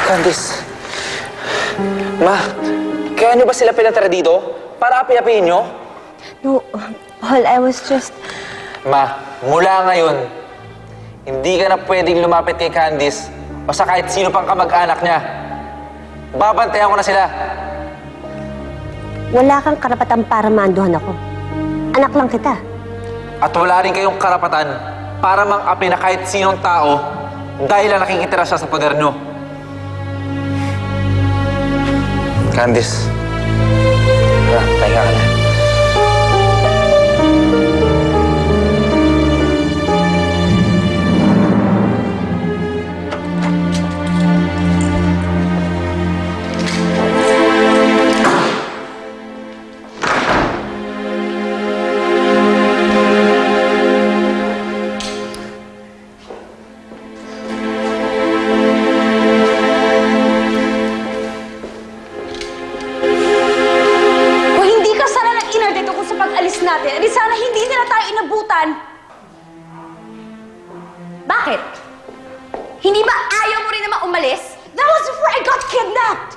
Candice. Ma, kaya niyo ba sila pinatara dito? Para api-apihin niyo? No, Paul, I was just... Ma, mula ngayon, hindi ka na pwedeng lumapit kay Candice o sa kahit sino pang kamag-anak niya. Babantayan ko na sila. Wala kang karapatan para maanduhan ako. Anak lang kita. At wala rin kayong karapatan para mang-api na kahit sinong tao dahil lang nakikitira siya sa poder niyo. Candice. Tayo ka na. natin, edi sana hindi nila tayo inabutan. Bakit? Hindi ba ayaw mo rin naman umalis? That was before I got kidnapped!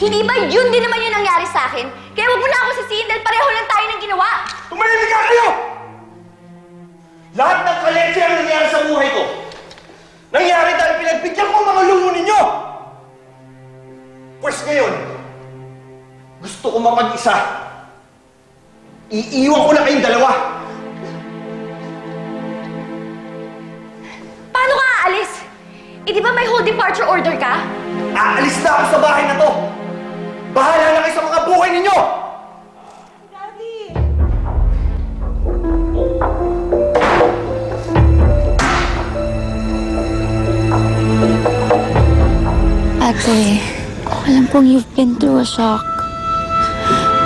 Hindi ba yun din naman yung nangyari sa akin? Kaya huwag mo na ako sisihin dahil pareho lang tayo ng ginawa. Tumahimik ka kayo! Lahat ng kalensya ang nangyari sa buhay ko. Nangyari dahil pinagbigyan ko ang mga lumo ninyo! Pwes ngayon, gusto ko mapag-isa. Iiwan ko na kayong dalawa. Paano ka aalis? Eh di ba may whole departure order ka? Aalis na ako sa bahay na to. Bahala na kayo sa mga buhay ninyo! Daddy! Ate, alam kong you've been through a shock.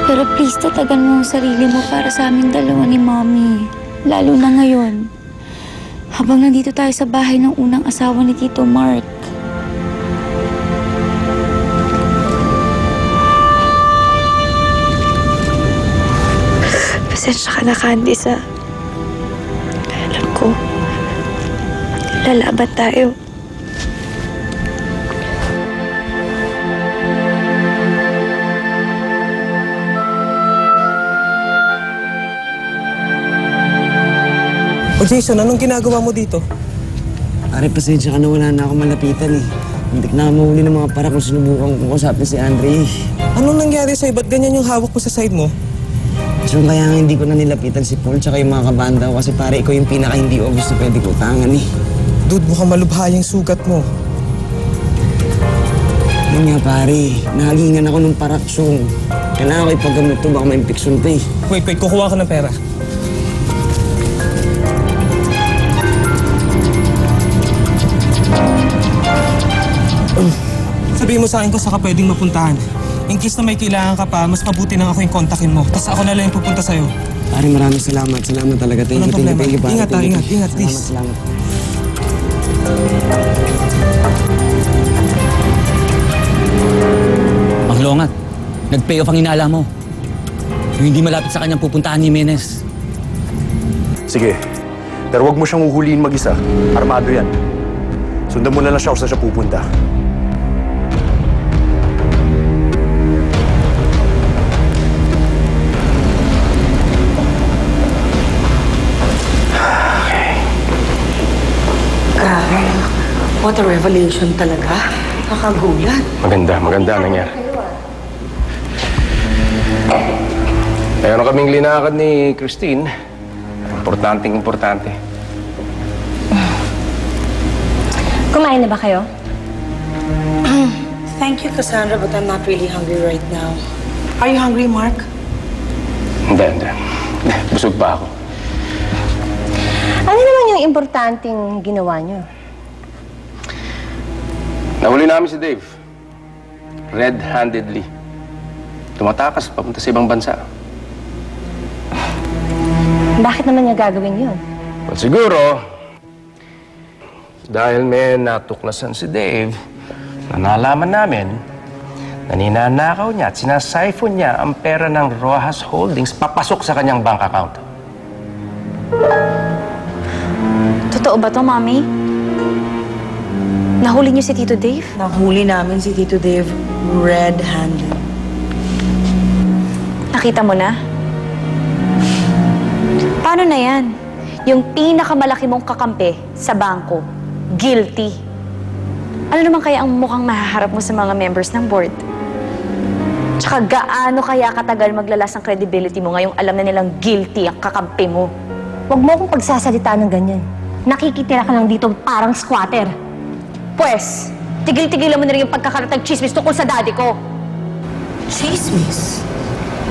Pero please, tatagan mo ang sarili mo para sa aming dalawa ni Mommy. Lalo na ngayon. Habang nandito tayo sa bahay ng unang asawa ni Tito Mark. Pasensya ka na, Candice, ha? Alam ko, lalaban tayo. O Jason, anong ginagawa mo dito? Pare, pasensya ka na wala na ako malapitan eh. Hindi na mahuli ng mga para kung sinubukan kong kausapin si Andre. Anong nangyari sa'yo? Ba't ganyan yung hawak mo sa side mo? So kaya nga hindi ko na nilapitan si Paul tsaka yung mga kabanda ko kasi pare, ikaw yung pinaka-hindi obvious na pwede ko utangan eh. Dude, mukhang malubha yung sugat mo. Yun nga pare, nahagingan ako ng paraksyong. Kailangan ko ipagamot to, baka ma-infection pa eh. Wait, kukuha ko ng pera. Sabihin mo sa akin kung saan ka pwedeng mapuntahan. In case na may kailangan ka pa, mas mabuti nang ako yung kontakin mo. Tapos ako na lang yung pupunta sa'yo. Pare, maraming salamat. Salamat talaga. Thank you, pare. Ingat, ingat, please. Salamat. Maglongat, nag-pay off ang inala mo. Yung hindi malapit sa kanyang pupuntahan ni Jimenez. Sige, pero wag mo siyang uhuliin mag-isa. Armado yan. Sundan mo na lang siya kung saan siya pupunta. Grabe. What a revelation talaga. Nakagulat. Maganda ang nangyari. Mayroon kaming linakad ni Christine. Importante. Kumain na ba kayo? Thank you, Cassandra, but I'm not really hungry right now. Are you hungry, Mark? Hindi. Busog pa ako. Ano naman yung importanteng ginawa niyo? Nahuli namin si Dave. Red-handedly. Tumatakas papunta sa ibang bansa. Bakit naman niya gagawin yun? Well, siguro, dahil may natuklasan si Dave, na nalaman namin na ninanakaw niya at sinasiphon niya ang pera ng Rojas Holdings papasok sa kanyang bank account. Totoo ba to, Mommy? Nahuli niyo si Tito Dave? Nahuli namin si Tito Dave red-handed. Nakita mo na? Paano na yan? Yung pinakamalaki mong kakampi sa bangko, guilty. Ano naman kaya ang mukhang mahaharap mo sa mga members ng board? Tsaka gaano kaya katagal maglalas ang credibility mo ngayong alam na nilang guilty ang kakampi mo? Huwag mo akong pagsasalita ng ganyan. Nakikitira ka lang dito parang squatter. Pwes, tigil-tigilan mo na rin yung pagkakaratag chismis tungkol sa daddy ko. Chismis?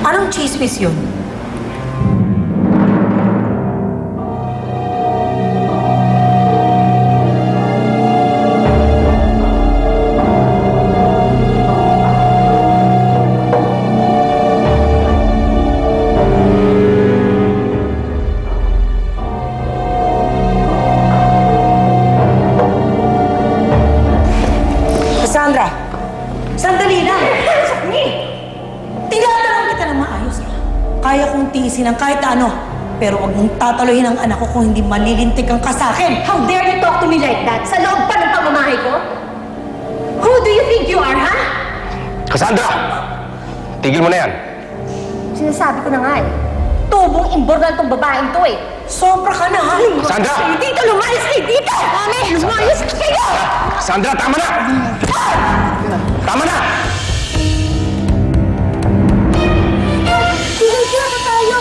Anong chismis yun? Cassandra! Sandali lang! Tinatanong kita ng maayos. Kaya kong tiisin ang kahit ano. Pero huwag mong tataluhin ang anak ko kung hindi malilintik ang ka sa akin. How dare you talk to me like that? Sa loob pa ng pamamahay ko? Who do you think you are, ha? Cassandra! Tigil mo na yan. Sinasabi ko na nga eh. Tubong imbornal tong babaeng to eh. Sobra ka na, ha? Cassandra! Dito, lumayas kayo dito! Mami, lumayas kayo! Cassandra, tama na! Tama na! Tigil na tayo!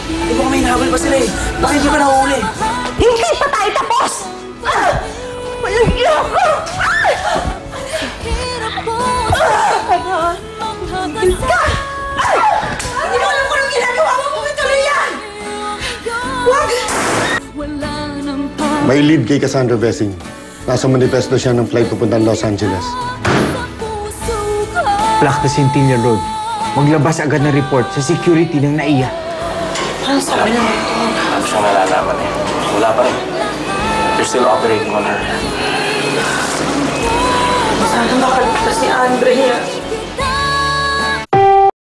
Di ba may nahabol pa sila eh? Bakit di ka nahuli? Hindi pa tayo tapos! Walang iyo ko! Hindi mo alam kung anong ginagawa mo kung ituloy yan! Wag! May lead kay Cassandra Vesing. Nasa manifesto siya ng flight papuntang Los Angeles. Black na Centennial Road. Maglabas agad ng report sa security ng NAIA. Anong sabi ng doktor? Ano siyang nalalaman eh? Wala pa rin. They're still operating on her. Sana makaligtas si Andrea.